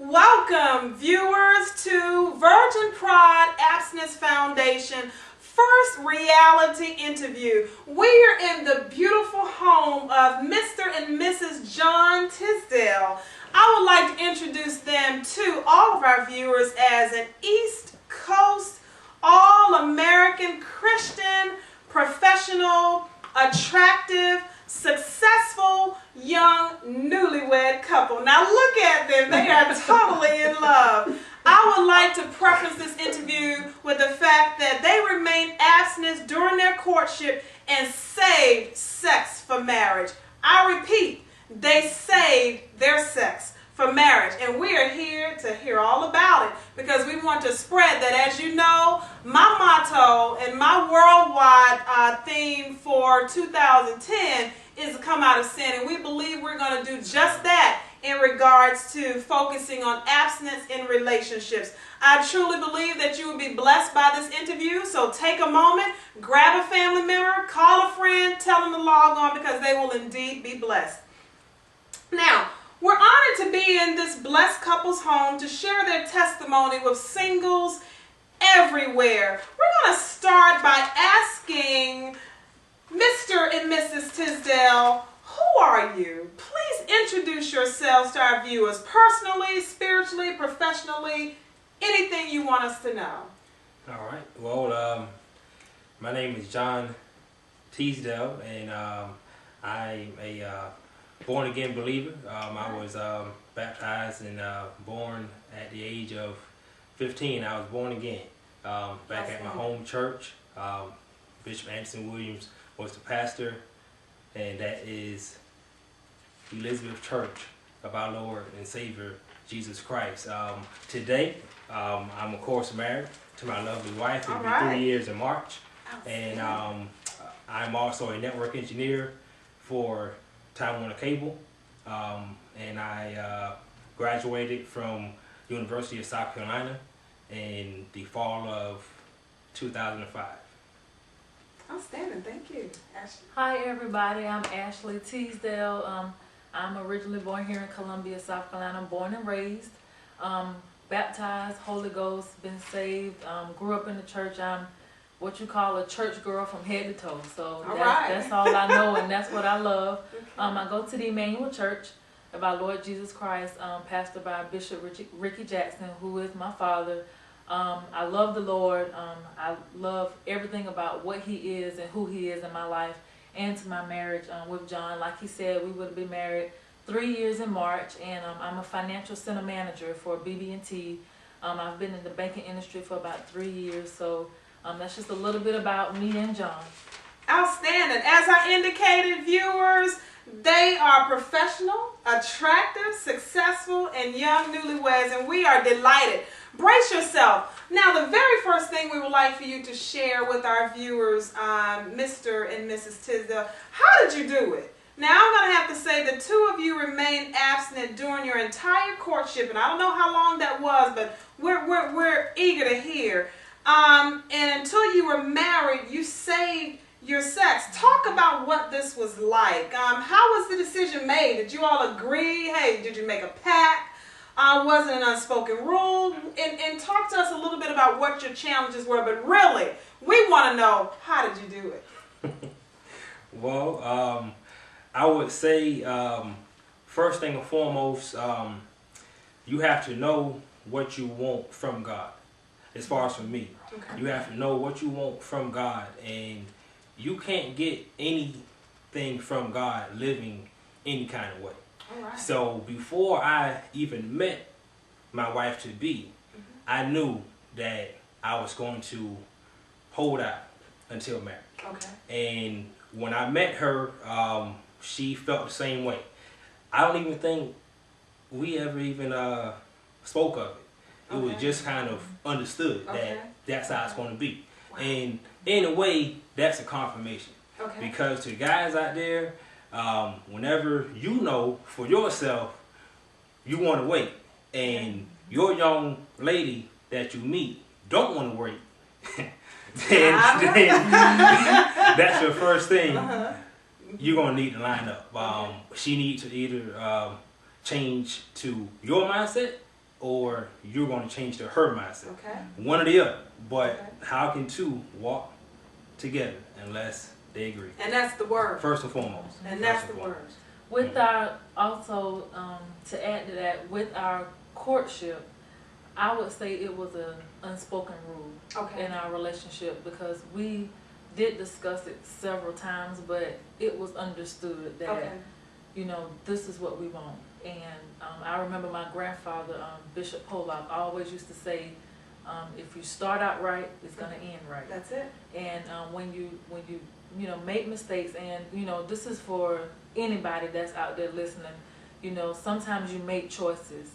Welcome, viewers, to Virgin Pride Abstinence Foundation first reality interview. We are in the beautiful home of Mr. and Mrs. John Tisdale. I would like to introduce them to all of our viewers as an East Coast, all-American Christian, professional, attractive, successful, young, newlywed couple. Now look at them. They are totally in love. I would like to preface this interview with the fact that they remained abstinent during their courtship and saved sex for marriage. I repeat, they saved their sex for marriage. And we are here to hear all about it because we want to spread that. As you know, my motto and my worldwide theme for 2010 is to come out of sin. And we believe we're going to do just that in regards to focusing on abstinence in relationships. I truly believe that you will be blessed by this interview. So take a moment, grab a family member, call a friend, tell them to log on because they will indeed be blessed. Now, we're honored to be in this blessed couple's home to share their testimony with singles everywhere. We're going to start by asking Mr. and Mrs. Tisdale, who are you? Please introduce yourselves to our viewers, personally, spiritually, professionally, anything you want us to know. All right. Well, my name is John Tisdale, and I'm a born-again believer. I was baptized and born at the age of 15. I was born again back at my home church. Bishop Anderson Williams was the pastor, and that is Elizabeth Church of our Lord and Savior Jesus Christ. Today, I'm of course married to my lovely wife. It'll be 3 years in March, and I'm also a network engineer for Time Warner Cable, and I graduated from University of South Carolina in the fall of 2005. Outstanding, thank you. Ashley. Hi everybody, I'm Ashley Tisdale. I'm originally born here in Columbia, South Carolina, born and raised, baptized, Holy Ghost, been saved, grew up in the church. I'm what you call a church girl from head to toe. So that's all I know, and that's what I love. I go to the Emmanuel Church of our Lord Jesus Christ, pastored by Bishop Ricky Jackson, who is my father. I love the Lord. I love everything about what he is and who he is in my life and to my marriage with John. Like he said, we would have been married 3 years in March, and I'm a financial center manager for BB&T. I've been in the banking industry for about 3 years, so that's just a little bit about me and John. Outstanding. As I indicated, viewers, they are professional, attractive, successful, and young newlyweds, and we are delighted. Brace yourself. Now, the very first thing we would like for you to share with our viewers, Mr. and Mrs. Tisdale, how did you do it? Now, I'm going to have to say the two of you remained abstinent during your entire courtship, and I don't know how long that was, but we're eager to hear. And until you were married, you saved your sex. Talk about what this was like. How was the decision made? Did you all agree? Hey, did you make a pact? Was it an unspoken rule? And talk to us a little bit about what your challenges were. But really, we want to know, how did you do it? Well, I would say first thing and foremost, you have to know what you want from God. As far as for me, you have to know what you want from God, and you can't get anything from God living any kind of way. So before I even met my wife to be, I knew that I was going to hold out until marriage. And when I met her, she felt the same way. I don't even think we ever even spoke of it. It was just kind of understood that that's how it's going to be. And in a way, that's a confirmation. Because to guys out there, whenever you know for yourself, you want to wait. And your young lady that you meet don't want to wait. then that's your first thing you're going to need to line up. She needs to either change to your mindset or you're going to change to her mindset. Okay. One or the other. But Okay. how can two walk together unless they agree? And that's the word. First and foremost. And First that's the foremost. word. With our, also, to add to that, with our courtship, I would say it was an unspoken rule Okay. in our relationship, because we did discuss it several times, but it was understood that, Okay. you know, this is what we want. And I remember my grandfather, Bishop Pollock, always used to say, if you start out right, it's gonna end right. That's it. And when you know, make mistakes, and you know, this is for anybody that's out there listening. You know, sometimes you make choices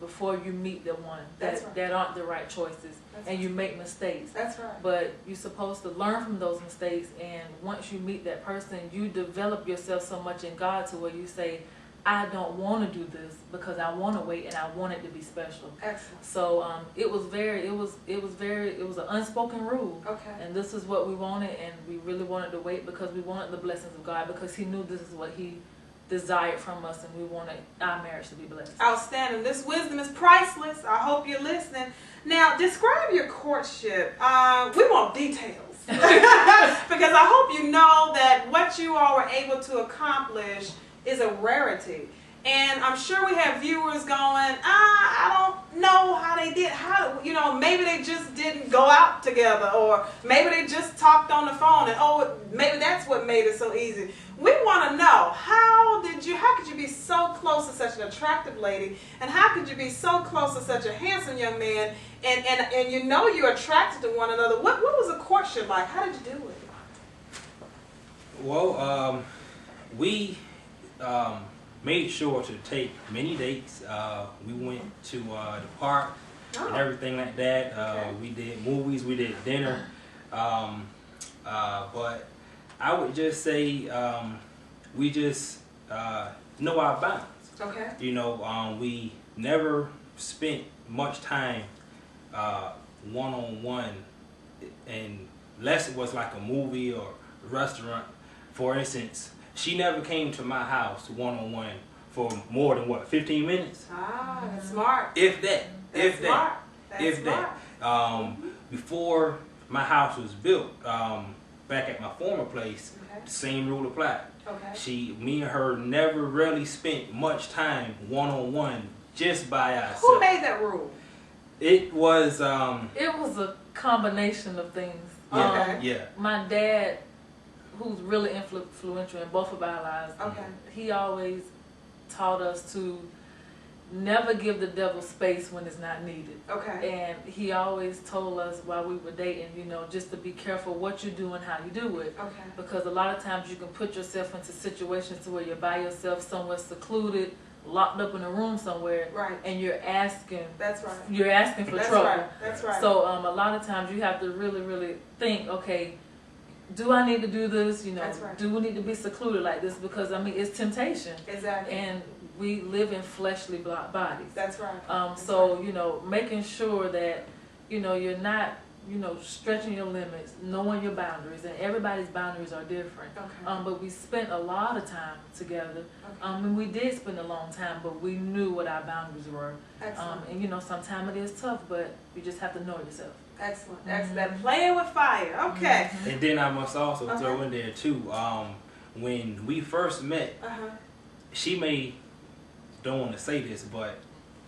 before you meet the one That's right. that aren't the right choices, That's and you make mistakes. That's right. But you're supposed to learn from those mistakes, and once you meet that person, you develop yourself so much in God to where you say, I don't want to do this because I want to wait and I want it to be special. Excellent. So it was an unspoken rule. Okay. And this is what we wanted, and we really wanted to wait because we wanted the blessings of God, because He knew this is what He desired from us, and we wanted our marriage to be blessed. Outstanding. This wisdom is priceless. I hope you're listening. Now, describe your courtship. We want details. Because I hope you know that what you all were able to accomplish is a rarity. And I'm sure we have viewers going, I don't know how they did, maybe they just didn't go out together, or maybe they just talked on the phone, and maybe that's what made it so easy. We want to know, how could you be so close to such an attractive lady, and how could you be so close to such a handsome young man, and you know you're attracted to one another? What was the courtship like? How did you do it? Well, we made sure to take many dates. We went to the park and everything like that. Okay. We did movies, we did dinner. But I would just say we just know our bounds. Okay. You know, we never spent much time one-on-one, unless it was like a movie or a restaurant. For instance, she never came to my house one-on-one for more than 15 minutes? That's smart. If that. That's If smart. that. That's If smart. that. Before my house was built, back at my former place, Okay. the same rule applied. Okay. Me and her never really spent much time one-on-one just by ourselves. Who made that rule? It was, It was a combination of things. Okay. yeah. My dad, who's really influential in both of our lives, Okay. he always taught us to never give the devil space when it's not needed. Okay. And he always told us while we were dating, you know, just to be careful what you do and how you do it. Okay. Because a lot of times you can put yourself into situations to where you're by yourself, somewhere secluded, locked up in a room somewhere, Right. and you're asking That's right. for That's trouble. right. That's right. So a lot of times you have to really, really think, okay, do I need to do this? You know, That's right. do we need to be secluded like this? Because I mean, it's temptation, Exactly. and we live in fleshly bodies. That's right. So you know, making sure that you know you're not, you know, stretching your limits, knowing your boundaries, and everybody's boundaries are different. Okay. But we spent a lot of time together. Okay. And we did spend a long time, but we knew what our boundaries were. Excellent. And you know, sometimes it is tough, but you just have to know yourself. Excellent. That playing with fire. Okay. And then I must also Okay. throw in there too, when we first met, she don't want to say this, but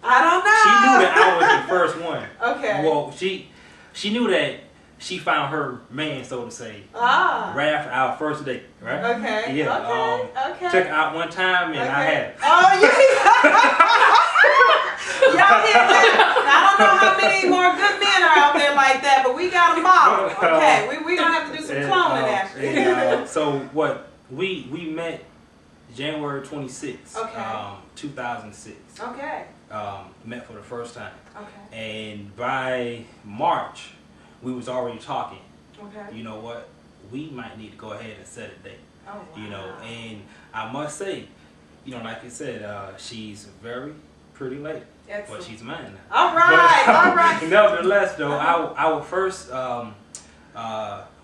I don't know. she knew that I was the first one. Okay. Well, she knew that she found her man, so to say, Ah. right after our first date, right? Okay. Yeah. Okay. Okay. Took her out one time and I had it. Oh, yeah. Y'all hear that? I don't know how many more good men are out there like that, but we got a model. Okay. We're going to have to do some cloning, actually. So what? We met January 26th, Okay. 2006. Okay. Met for the first time. Okay. And by March, we was already talking. Okay. You know what? We might need to go ahead and set a date. Oh, wow. You know, and I must say, you know, like you said, she's a very pretty lady. Excellent. But she's mine now. All right. But, All right. Nevertheless, though, our first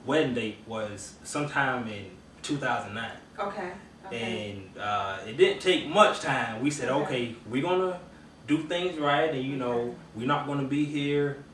wedding date was sometime in 2009. Okay. Okay. And it didn't take much time. We said, Okay. okay, we're gonna do things right, and you know we're not going to be here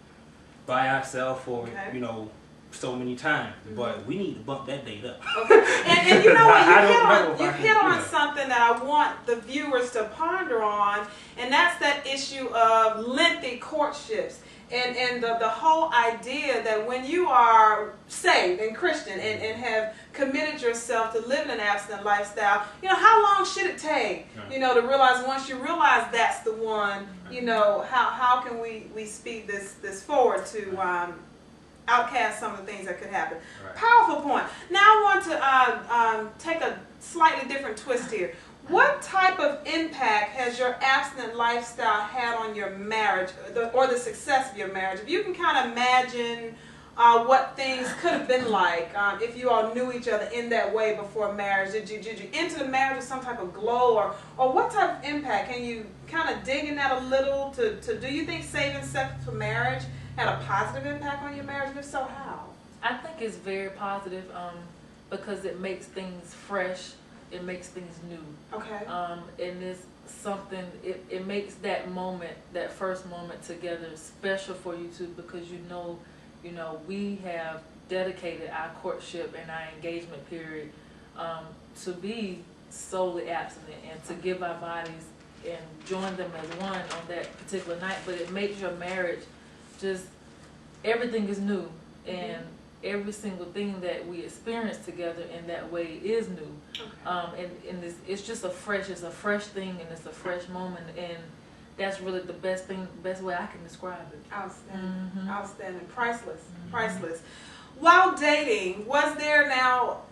by ourselves for you know so many times, but we need to bump that date up. Okay. And you know what? You I hit on something that I want the viewers to ponder on, and that's that issue of lengthy courtships. And the whole idea that when you are saved and Christian and have committed yourself to living an abstinent lifestyle, you know, how long should it take, you know, to realize once you realize that's the one, you know, how can we speed this forward to outcast some of the things that could happen. Right. Powerful point. Now I want to take a slightly different twist here. What type of impact has your abstinent lifestyle had on your marriage or the success of your marriage? If you can kind of imagine what things could have been like if you all knew each other in that way before marriage. Did you enter the marriage with some type of glow or what type of impact? Can you kind of dig in that a little to do you think saving sex for marriage had a positive impact on your marriage? And if so, how? I think it's very positive because it makes things fresh. It makes things new. Okay. And it's something, it makes that moment, that first moment together special for you two because you know, we have dedicated our courtship and our engagement period to be solely abstinent and to give our bodies and join them as one on that particular night. But it makes your marriage just, everything is new. And every single thing that we experience together in that way is new. Okay. And it's just it's a fresh thing and it's a fresh moment, and that's really the best way I can describe it. Outstanding. Outstanding. Priceless. Priceless. While dating, was there now,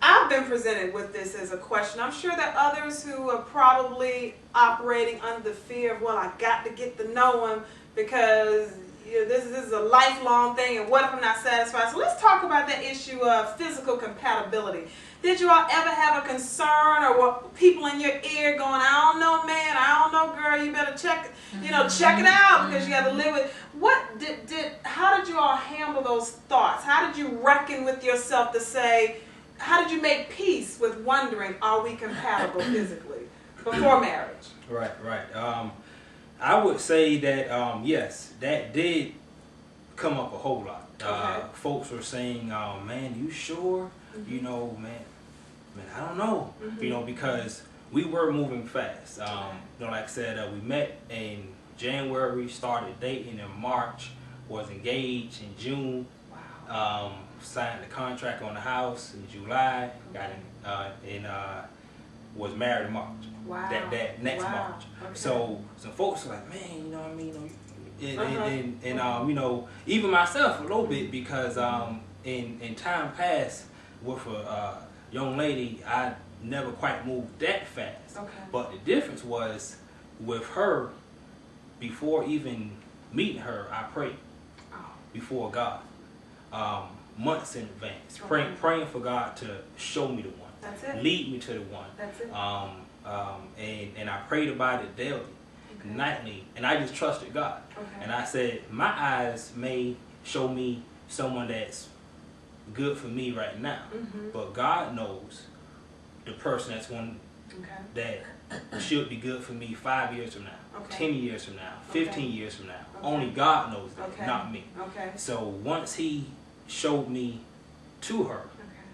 I've been presented with this as a question. I'm sure that others who are probably operating under the fear of, well, I got to get to know him because this is a lifelong thing, and what if I'm not satisfied? So let's talk about that issue of physical compatibility. Did you all ever have a concern, or were people in your ear going, I don't know, man, I don't know, girl, you better check it out because you got to live with. How did you all handle those thoughts? How did you reckon with yourself to say, how did you make peace with wondering, are we compatible physically before marriage? Right. I would say that, yes, that did come up a whole lot. Okay. Folks were saying, man, you sure? You know, man, I don't know. You know, because we were moving fast. You know, like I said, we met in January, started dating in March, was engaged in June. Wow. Signed the contract on the house in July, was married in March. Wow. That next March. Okay. So some folks were like, man, you know what I mean? And you know, even myself a little bit because in time past with a young lady, I never quite moved that fast. Okay. But the difference was with her, before even meeting her, I prayed before God. Months in advance, praying for God to show me the one. That's it. Lead me to the one. That's it. And I prayed about it daily, nightly, and I just trusted God. Okay. And I said, my eyes may show me someone that's good for me right now, but God knows the person that's one that should be good for me 5 years from now, 10 years from now, 15 years from now. Only God knows that, not me. Okay. So once He showed me to her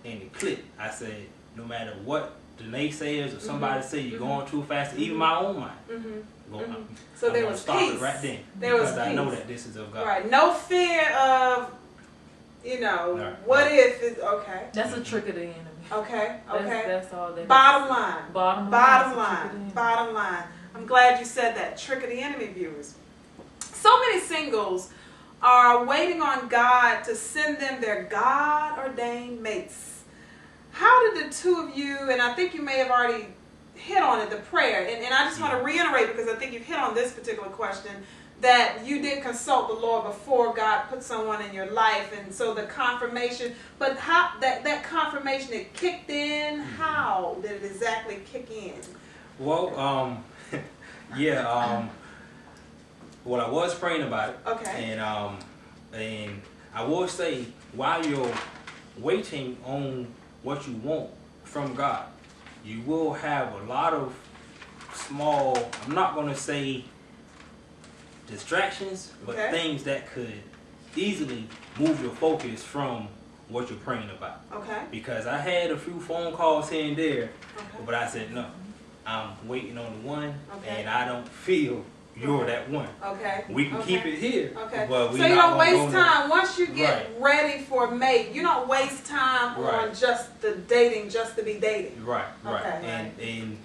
and it clicked, I said, no matter what the naysayers or somebody say you're going too fast, even my own mind, so there was stop peace. It right then. There was peace. I know that this is of God. Right. No fear of, what if it's okay. That's a trick of the enemy. Okay. That's all that Bottom is. line. Bottom line. I'm glad you said that. Trick of the enemy, viewers. So many singles are waiting on God to send them their God-ordained mates. How did the two of you, and I think you may have already hit on it, the prayer, and I just want to reiterate because I think you've hit on this particular question, that you did consult the Lord before God put someone in your life, and so the confirmation, but how that confirmation, it kicked in, how did it exactly kick in? Well, well, I was praying about it. Okay. And I will say, while you're waiting on what you want from God, you will have a lot of small, I'm not going to say distractions, but Okay. things that could easily move your focus from what you're praying about. Okay. Because I had a few phone calls here and there, Okay. but I said, no, I'm waiting on the one, Okay. and I don't feel you're Okay. that one. Okay. We can keep it here, Okay. but we So you not don't gonna waste go no- time. Once you get ready for mate, you don't waste time on Right. just the dating just to be dating. Right, right. Okay. And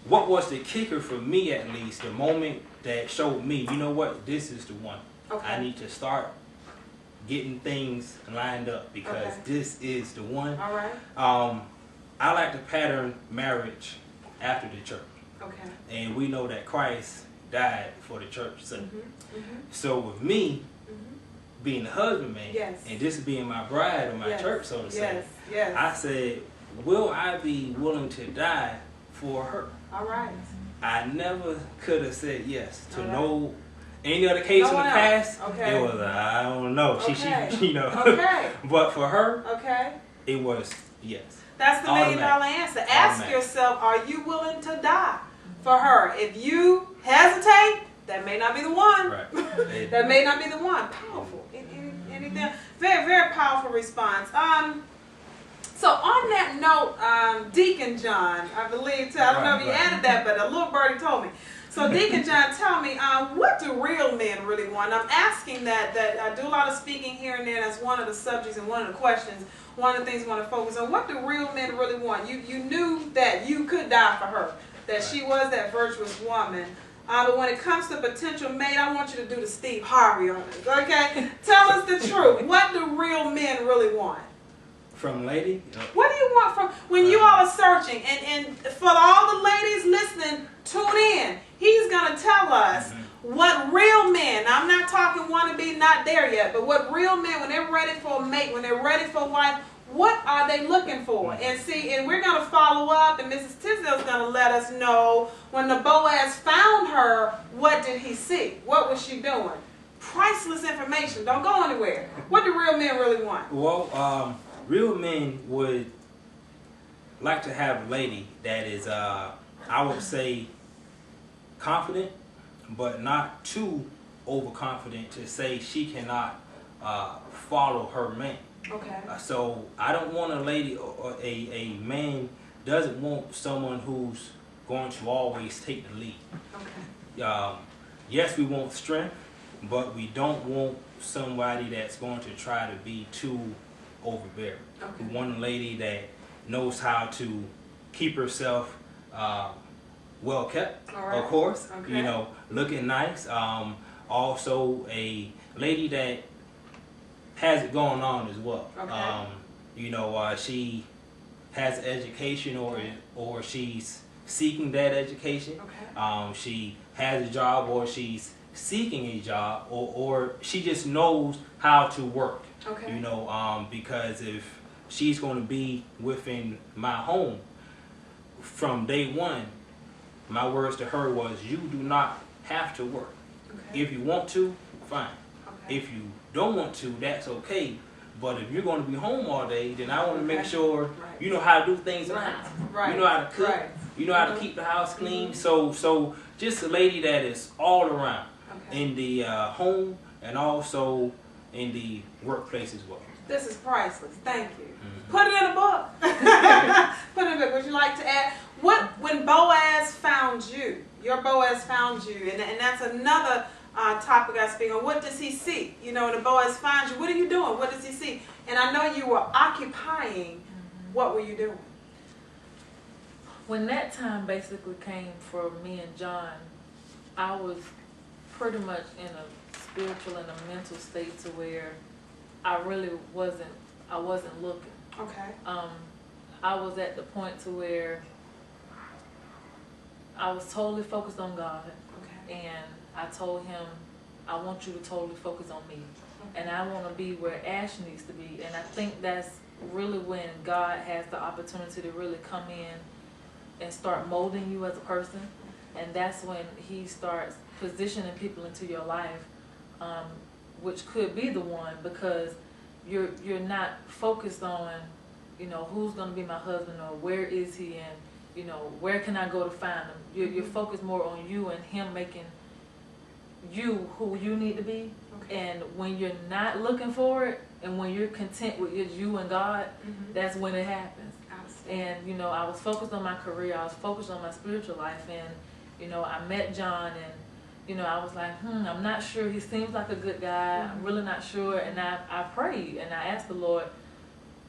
what was the kicker for me, at least, the moment that showed me, you know what, this is the one. Okay. I need to start getting things lined up because Okay. this is the one. All right. I like to pattern marriage after the church. Okay. And we know that Christ died for the church. So, Mhm. so with me Mhm. being the husband man, Yes. and this being my bride or my Yes. church, so to say, Yes. Yes. I said, will I be willing to die for her? All right. I never could have said yes to Alright. no any other case No in the one else. past. Okay. It was I don't know. Okay. She you know. Okay. But for her, Okay. it was yes. That's the $1 million Automatic. answer. Ask Automatic. yourself, are you willing to die for her? If you hesitate, that may not be the one. Right. That may not be the one. Powerful. Anything? Very, very powerful response. So on that note, Deacon John, I believe, I don't know if you Right. added that, but a little birdie told me. So Deacon John, tell me, what do real men really want? I'm asking that I do a lot of speaking here and there. That's one of the subjects and one of the questions. One of the things we want to focus on. What do real men really want? You knew that you could die for her, that she was that virtuous woman. But when it comes to potential mate, I want you to do the Steve Harvey on this, okay? Tell us the truth. What do real men really want? From lady? What do you want from when you all are searching? And for all the ladies listening, tune in. He's going to tell us what real men, I'm not talking wannabe, not there yet, but what real men, when they're ready for a mate, when they're ready for a wife, what are they looking for? And see, and we're going to follow up, and Mrs. Tisdale's going to let us know when the Boaz found her, what did he see? What was she doing? Priceless information. Don't go anywhere. What do real men really want? Well, real men would like to have a lady that is, I would say, confident, but not too overconfident to say she cannot follow her man. Okay. So I don't want a lady or a man doesn't want someone who's going to always take the lead. Okay. Yes, we want strength, but we don't want somebody that's going to try to be too overbearing. Okay. We want a lady that knows how to keep herself well kept, All right. of course. Okay. You know, looking nice. Also, a lady that has it going on as well. Okay. You know, she has education or she's seeking that education. Okay. She has a job or she's seeking a job or she just knows how to work. Okay. You know, because if she's going to be within my home from day one, my words to her was, you do not have to work. Okay. If you want to, fine. Okay. If you don't want to, that's okay. But if you're going to be home all day, then I want to make Okay. sure Right. you know how to do things in the Right. house. Right. You know how to cook. Right. You know how to Mhm. keep the house clean. Mhm. So just a lady that is all around Okay. in the home and also in the workplace as well. This is priceless. Thank you. Mhm. Put it in a book. Put it in a book. Would you like to add? When Boaz found you, your Boaz found you, and that's another topic I speak on. What does he see? You know, when the Boaz finds you, what are you doing? What does he see? And I know you were occupying. What were you doing? When that time basically came for me and John, I was pretty much in a spiritual and a mental state to where I really wasn't looking. Okay. I was at the point to where I was totally focused on God, Okay. and I told him, I want you to totally focus on me, and I want to be where Ash needs to be. And I think that's really when God has the opportunity to really come in and start molding you as a person, and that's when he starts positioning people into your life, which could be the one, because you're not focused on, you know, who's going to be my husband or where is he, and you know, where can I go to find them? You're focused more on you and him making you who you need to be. Okay. And when you're not looking for it, and when you're content with you and God, that's when it happens. And, you know, I was focused on my career, I was focused on my spiritual life, and, you know, I met John, and, you know, I was like, I'm not sure, he seems like a good guy, I'm really not sure, and I prayed, and I asked the Lord,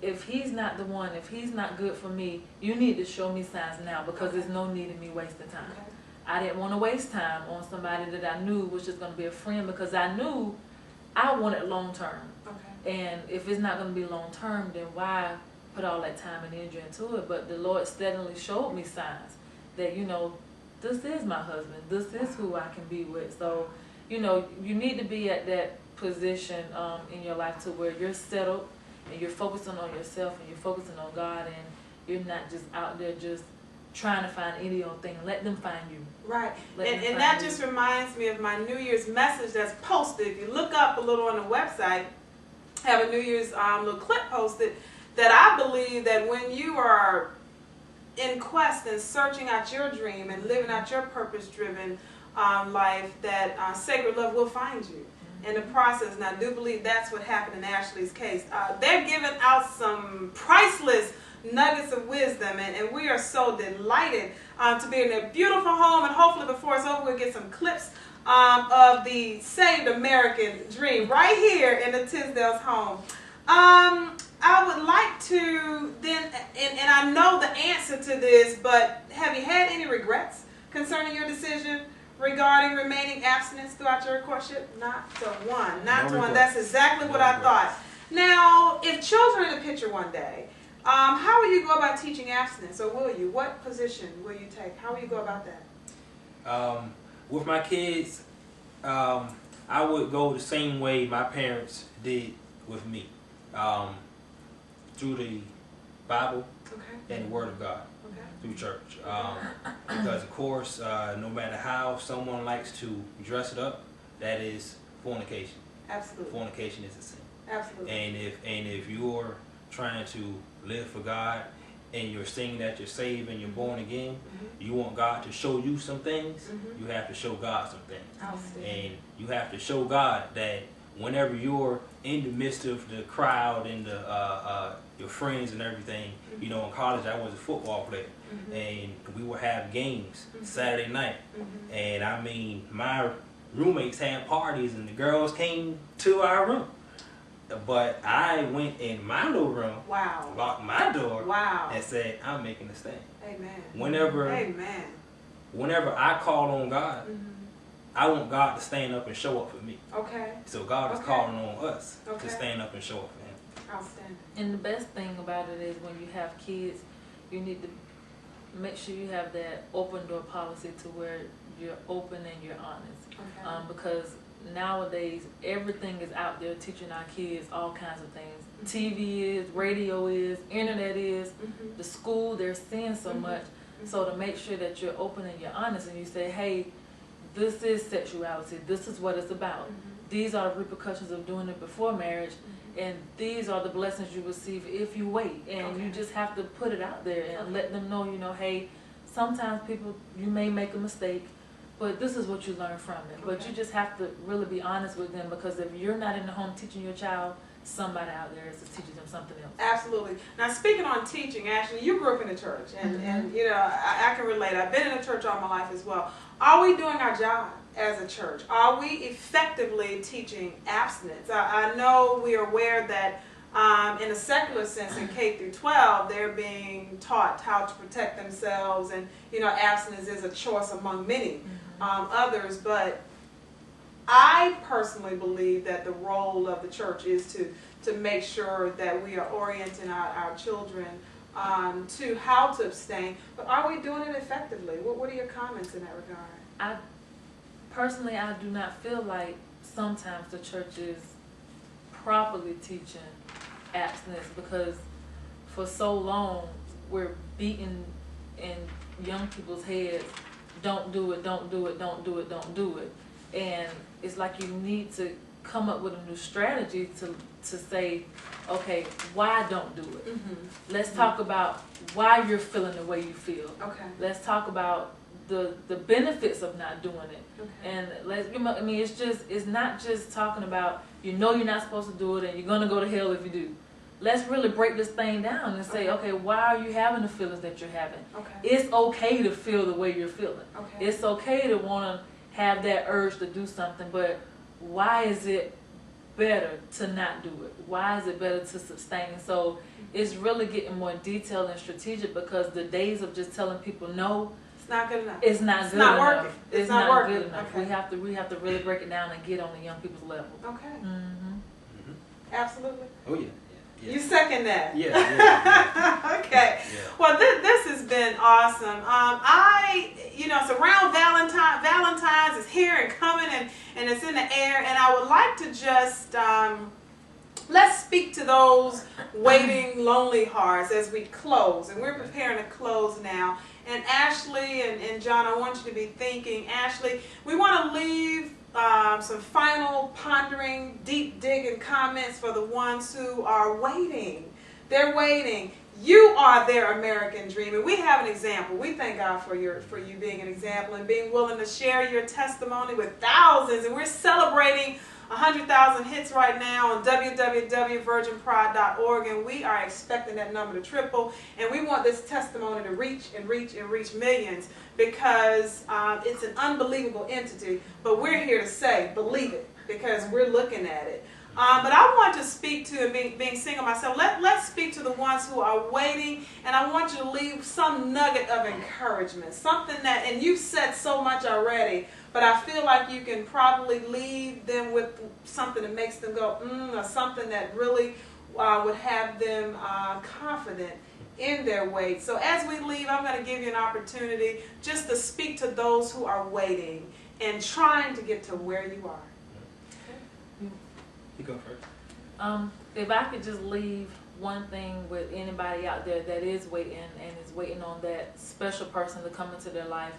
if he's not the one, if he's not good for me, you need to show me signs now, because there's no need in me wasting time. Okay. I didn't want to waste time on somebody that I knew was just going to be a friend, because I knew I wanted long term. Okay. And if it's not going to be long term, then why put all that time and energy into it? But the Lord steadily showed me signs that, you know, this is my husband. This is who I can be with. So, you know, you need to be at that position in your life to where you're settled and you're focusing on yourself and you're focusing on God, and you're not just out there just trying to find any old thing. Let them find you. Right. Let them And find that you. just reminds me of my New Year's message that's posted. If you look up a little on the website, I have a New Year's little clip posted that I believe that when you are in quest and searching out your dream and living out your purpose-driven life, that sacred love will find you in the process. And I do believe that's what happened in Ashley's case. They're giving out some priceless nuggets of wisdom, and we are so delighted to be in a beautiful home, and hopefully before it's over we'll get some clips of the saved American dream right here in the Tisdale's home. I would like to then, and I know the answer to this, but have you had any regrets concerning your decision regarding remaining abstinent throughout your courtship? Not to one. Not to one. That's exactly what I thought. Now, if children are in the picture one day, how will you go about teaching abstinence, or will you? What position will you take? How will you go about that? With my kids, I would go the same way my parents did with me, through the Bible Okay. and the Word of God, Okay. through church. Because of course, no matter how someone likes to dress it up, that is fornication. Absolutely. Fornication is a sin. Absolutely. And if you're trying to live for God and you're saying that you're saved and you're born again, you want God to show you some things, you have to show God some things. Outstanding. And you have to show God that whenever you're in the midst of the crowd and your friends and everything, you know, in college I was a football player, and we would have games Saturday night, and I mean my roommates had parties and the girls came to our room. But I went in my little room, Wow. locked my door, Wow. and said, I'm making a stand. Amen. Whenever I call on God, I want God to stand up and show up for me. Okay. So God is Okay. calling on us Okay. to stand up and show up for Him. Outstanding. And the best thing about it is when you have kids, you need to make sure you have that open door policy to where you're open and you're honest. Okay. Because nowadays everything is out there teaching our kids all kinds of things. TV is, radio is, internet is, the school, they're seeing so much. So to make sure that you're open and you're honest and you say, hey, this is sexuality, this is what it's about. These are the repercussions of doing it before marriage, and these are the blessings you receive if you wait. And you just have to put it out there and let them know, you know, hey, sometimes people, you may make a mistake, but this is what you learn from it. But you just have to really be honest with them, because if you're not in the home teaching your child, somebody out there is teaching them something else. Absolutely. Now, speaking on teaching, Ashley, you grew up in the church, and you know, I can relate. I've been in the church all my life as well. Are we doing our job as a church? Are we effectively teaching abstinence? I know we are aware that in a secular sense, in K through 12, they're being taught how to protect themselves, and you know, abstinence is a choice among many others. But I personally believe that the role of the church is to make sure that we are orienting our children to how to abstain. But are we doing it effectively? What are your comments in that regard? Personally, I do not feel like sometimes the church is properly teaching abstinence, because for so long we're beating in young people's heads, don't do it, don't do it, don't do it, don't do it. And it's like you need to come up with a new strategy to say, okay, why don't do it? Let's talk about why you're feeling the way you feel. Okay. Let's talk about the benefits of not doing it. Okay. And I mean, it's not just talking about, you're not supposed to do it and you're gonna go to hell if you do. Let's really break this thing down and say, okay, why are you having the feelings that you're having? Okay. It's okay to feel the way you're feeling. Okay. It's okay to want to have that urge to do something, but why is it better to not do it? Why is it better to sustain? So it's really getting more detailed and strategic, because the days of just telling people no, It's not good enough. it's not It's good not enough. working. It's It's not not working. good enough. Okay. We have to really break it down and get on the young people's level. Okay. Mm-hmm. Absolutely. Oh yeah. You second that? Yeah. Okay. Yeah. Well, this has been awesome. It's around Valentine's. Valentine's is here and coming, and it's in the air. And I would like to just let's speak to those waiting, lonely hearts as we close. And we're preparing to close now. And Ashley and John, I want you to be thinking. Ashley, we want to leave some final pondering, deep digging comments for the ones who are waiting. They're waiting. You are their American dream, and we have an example. We thank God for you being an example and being willing to share your testimony with thousands. And we're celebrating 100,000 hits right now on www.virginpride.org, and we are expecting that number to triple. And we want this testimony to reach and reach and reach millions, because it's an unbelievable entity. But we're here to say, believe it, because we're looking at it. But I want to speak to, and being single myself, let's speak to the ones who are waiting, and I want you to leave some nugget of encouragement, something that, and you've said so much already, but I feel like you can probably leave them with something that makes them go, or something that really would have them confident in their wait. So as we leave, I'm going to give you an opportunity just to speak to those who are waiting and trying to get to where you are. You go first. If I could just leave one thing with anybody out there that is waiting and is waiting on that special person to come into their life,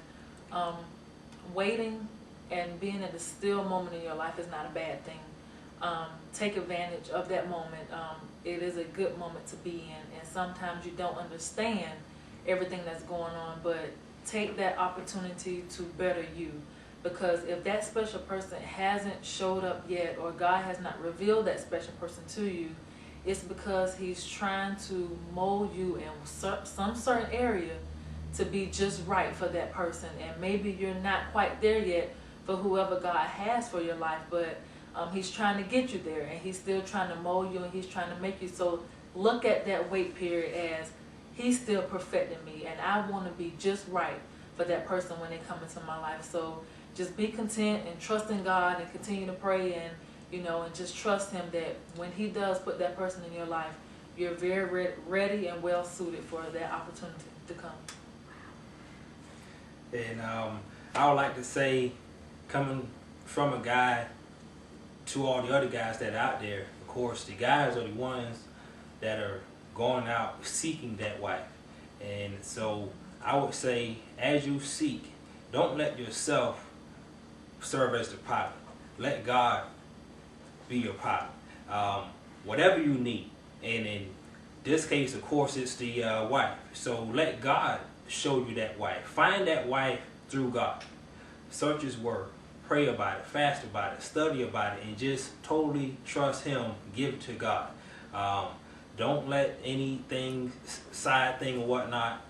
waiting and being at a still moment in your life is not a bad thing. Take advantage of that moment. It is a good moment to be in, and sometimes you don't understand everything that's going on, but take that opportunity to better you. Because if that special person hasn't showed up yet, or God has not revealed that special person to you, it's because He's trying to mold you in some certain area to be just right for that person. And maybe you're not quite there yet for whoever God has for your life, but He's trying to get you there, and He's still trying to mold you, and He's trying to make you. So look at that wait period as He's still perfecting me, and I want to be just right for that person when they come into my life. So just be content and trust in God, and continue to pray, and and just trust Him that when He does put that person in your life, you're very ready and well suited for that opportunity to come. And I would like to say, coming from a guy to all the other guys that are out there, of course, the guys are the ones that are going out seeking that wife. And so I would say, as you seek, don't let yourself serve as the pilot. Let God be your pilot. Whatever you need. And in this case, of course, it's the wife. So let God show you that wife. Find that wife through God. Search His Word. Pray about it. Fast about it. Study about it. And just totally trust Him. Give it to God. Don't let anything, side thing or whatnot,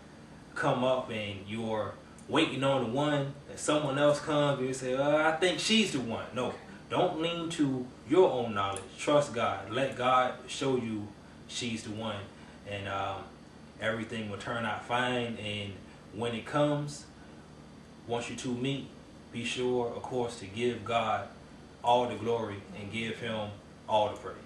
come up and you're waiting on the one, and someone else comes and you say, I think she's the one. No, don't lean to your own knowledge. Trust God. Let God show you she's the one, and everything will turn out fine. And when it comes, once you two meet, be sure, of course, to give God all the glory and give Him all the praise.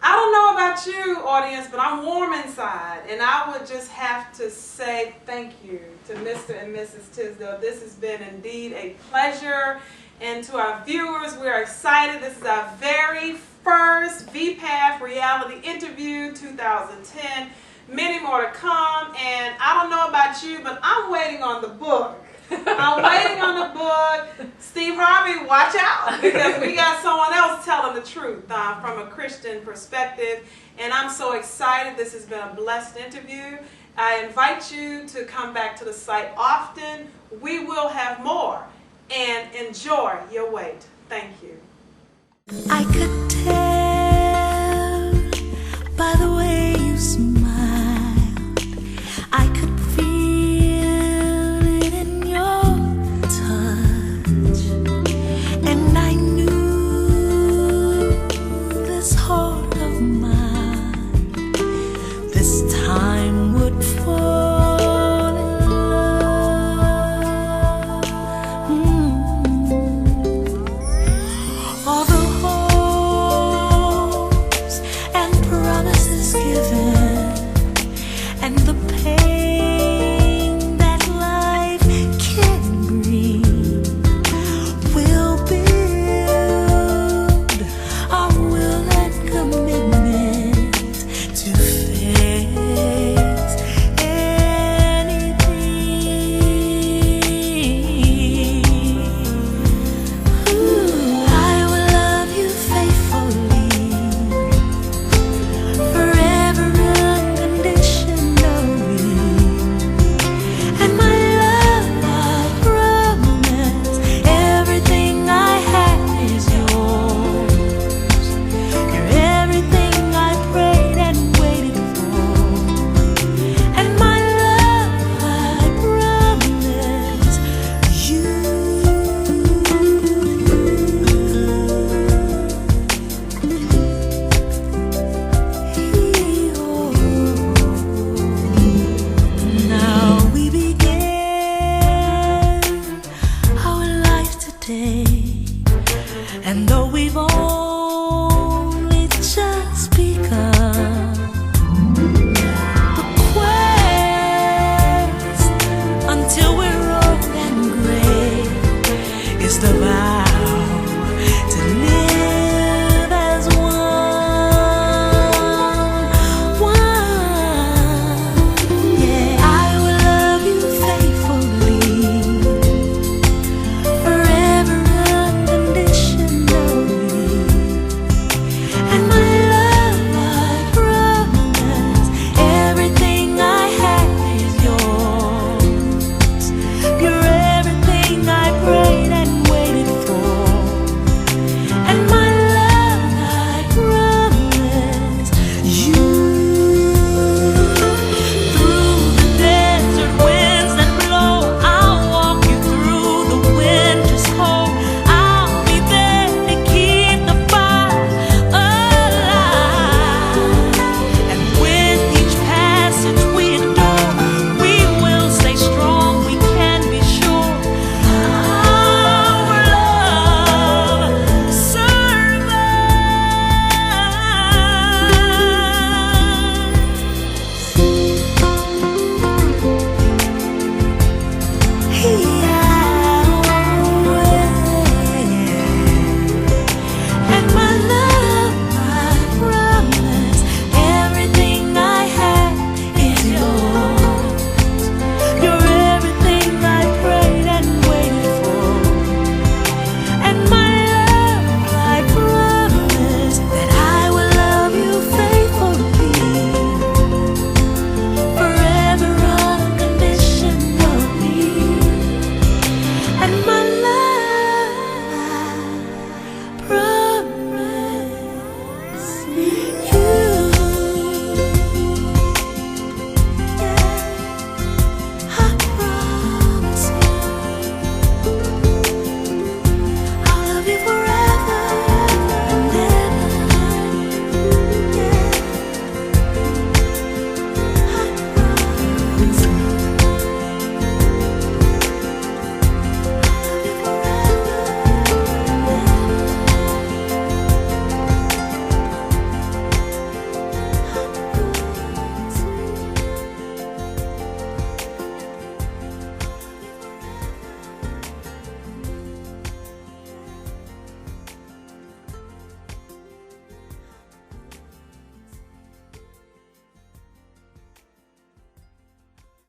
I don't know about you, audience, but I'm warm inside, and I would just have to say thank you to Mr. and Mrs. Tisdale. This has been indeed a pleasure, and to our viewers, we're excited. This is our very first VPAF reality interview 2010. Many more to come, and I don't know about you, but I'm waiting on the book. I'm waiting on the book. Steve Harvey, watch out, because we got someone else telling the truth from a Christian perspective. And I'm so excited. This has been a blessed interview. I invite you to come back to the site often. We will have more. And enjoy your wait. Thank you. I could